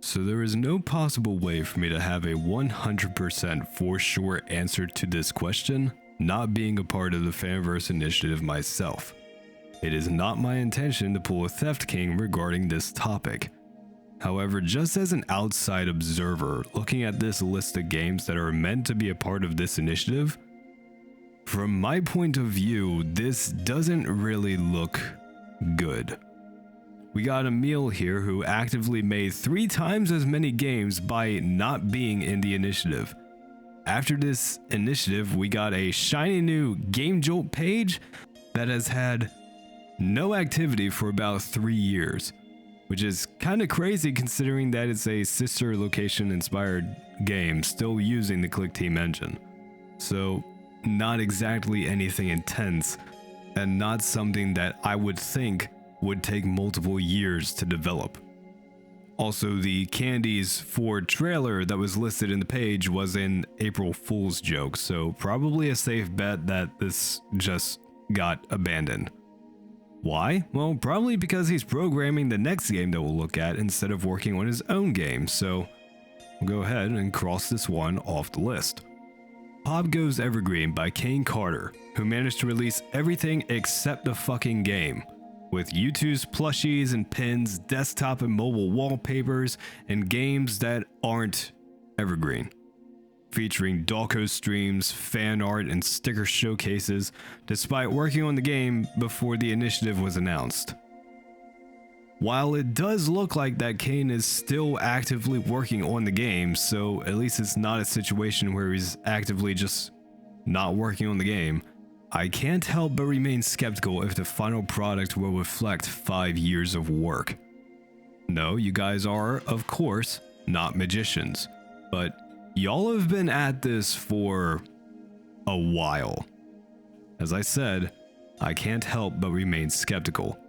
So there is no possible way for me to have a 100% for sure answer to this question, not being a part of the Fanverse initiative myself. It is not my intention to pull a theft king regarding this topic. However, just as an outside observer looking at this list of games that are meant to be a part of this initiative, from my point of view, this doesn't really look good. We got Emil here who actively made 3 times as many games by not being in the initiative. After this initiative, we got a shiny new Game Jolt page that has had no activity for about 3 years, which is kind of crazy considering that it's a sister location inspired game still using the Click Team engine. So not exactly anything intense and not something that I would think would take multiple years to develop. Also, the Candies for trailer that was listed in the page was an April Fool's joke, so probably a safe bet that this just got abandoned. Why? Well, probably because he's programming the next game that we'll look at instead of working on his own game, so we'll go ahead and cross this one off the list. Popgoes Evergreen by Kane Carter, who managed to release everything except the fucking game, with U2's plushies and pins, desktop and mobile wallpapers, and games that aren't evergreen. Featuring Dalco streams, fan art, and sticker showcases, despite working on the game before the initiative was announced. While it does look like that Kane is still actively working on the game, so at least it's not a situation where he's actively just not working on the game, I can't help but remain skeptical if the final product will reflect 5 years of work. No, you guys are, of course, not magicians, but y'all have been at this for a while. As I said, I can't help but remain skeptical.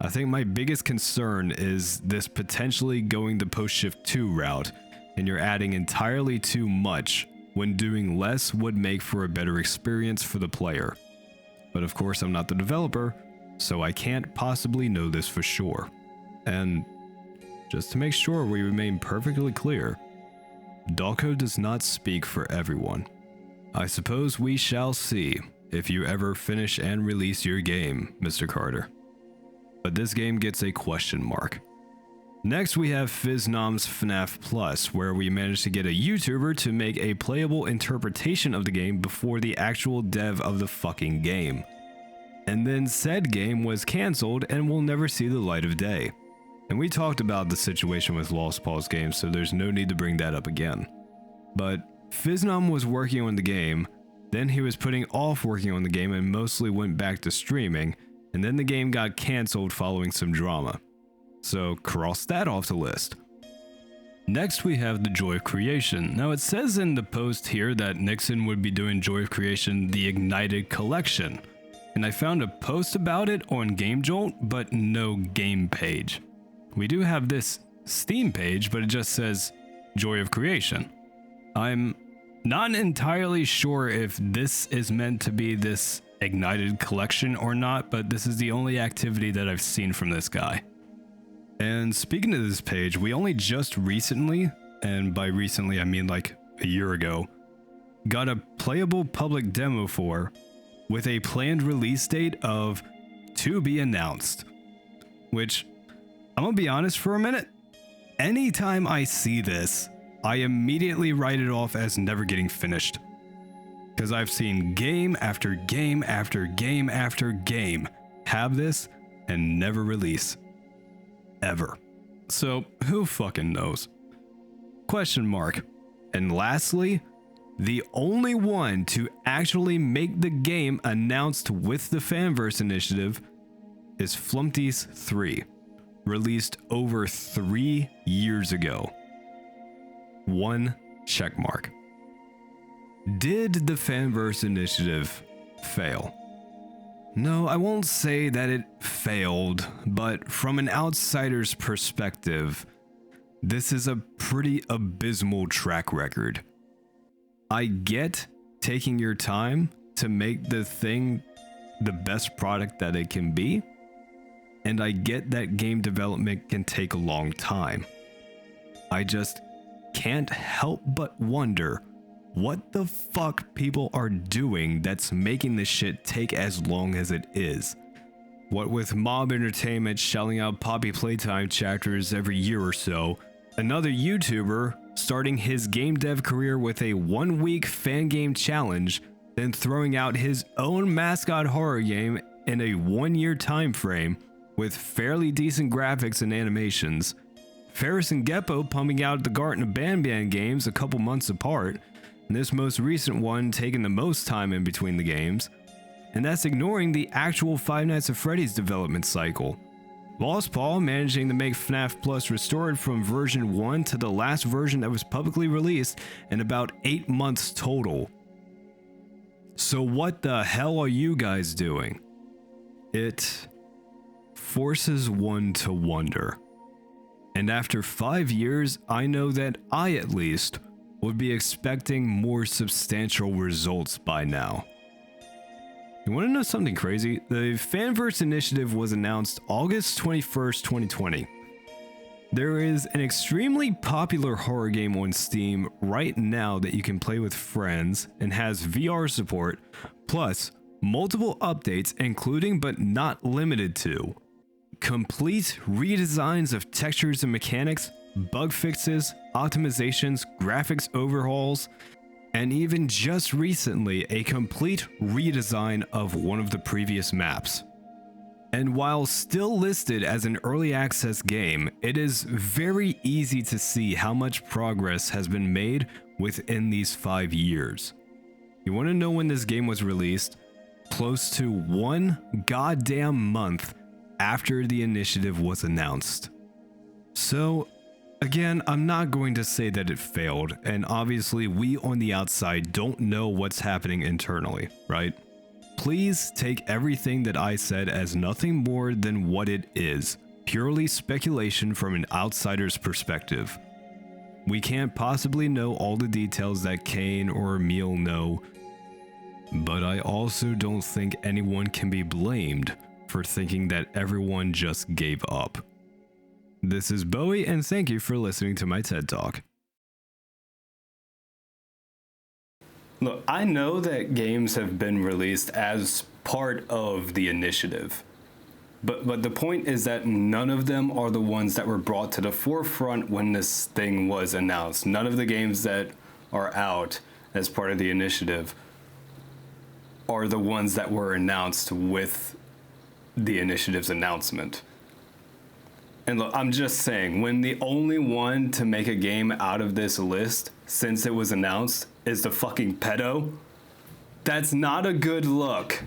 I think my biggest concern is this potentially going the post-shift 2 route, and you're adding entirely too much when doing less would make for a better experience for the player. But of course I'm not the developer, so I can't possibly know this for sure. And just to make sure we remain perfectly clear, Dalco does not speak for everyone. I suppose we shall see if you ever finish and release your game, Mr. Carter. But this game gets a question mark. Next we have Fiznom's FNAF Plus, where we managed to get a YouTuber to make a playable interpretation of the game before the actual dev of the fucking game. And then said game was cancelled and will never see the light of day. And we talked about the situation with Lost Pause games, so there's no need to bring that up again. But Fiznom was working on the game, then he was putting off working on the game and mostly went back to streaming, and then the game got cancelled following some drama. So cross that off the list. Next we have the Joy of Creation. Now it says in the post here that Nixon would be doing Joy of Creation the Ignited Collection, and I found a post about it on Game Jolt, but no game page. We do have this Steam page, but it just says Joy of Creation. I'm not entirely sure if this is meant to be this Ignited Collection or not, but this is the only activity that I've seen from this guy. And speaking of this page, we only just recently, and by recently I mean like a year ago, got a playable public demo for, with a planned release date of to be announced. Which, I'm gonna be honest for a minute, anytime I see this, I immediately write it off as never getting finished. Because I've seen game after game after game after game have this and never release. Ever. So who fucking knows? Question mark. And lastly, the only one to actually make the game announced with the Fanverse initiative is Flumpty's 3, released over 3 years ago. 1 check mark. Did the Fanverse initiative fail? No, I won't say that it failed, but from an outsider's perspective, this is a pretty abysmal track record. I get taking your time to make the thing the best product that it can be, and I get that game development can take a long time. I just can't help but wonder what the fuck people are doing that's making this shit take as long as it is. What with Mob Entertainment shelling out Poppy Playtime chapters every year or so, another YouTuber starting his game dev career with a 1-week fan game challenge, then throwing out his own mascot horror game in a 1-year time frame with fairly decent graphics and animations, Ferris and Geppo pumping out the Garten of Banban games a couple months apart, and this most recent one taking the most time in between the games, and that's ignoring the actual Five Nights at Freddy's development cycle. Lost Paul managing to make FNAF Plus restored from version 1 to the last version that was publicly released in about 8 months total. So what the hell are you guys doing? It forces one to wonder. And after 5 years, I know that I at least would be expecting more substantial results by now. You want to know something crazy? The Fanverse initiative was announced August 21st, 2020. There is an extremely popular horror game on Steam right now that you can play with friends and has VR support, plus multiple updates including but not limited to complete redesigns of textures and mechanics, bug fixes, optimizations, graphics overhauls, and even just recently a complete redesign of one of the previous maps. And while still listed as an early access game, it is very easy to see how much progress has been made within these 5 years. You want to know when this game was released? Close to 1 goddamn month after the initiative was announced. So, again, I'm not going to say that it failed, and obviously we on the outside don't know what's happening internally, right? Please take everything that I said as nothing more than what it is, purely speculation from an outsider's perspective. We can't possibly know all the details that Kane or Emil know, but I also don't think anyone can be blamed for thinking that everyone just gave up. This is Bowie, and thank you for listening to my TED Talk. Look, I know that games have been released as part of the initiative, but the point is that none of them are the ones that were brought to the forefront when this thing was announced. None of the games that are out as part of the initiative are the ones that were announced with the initiative's announcement. And look, I'm just saying, when the only one to make a game out of this list since it was announced is the fucking pedo, that's not a good look.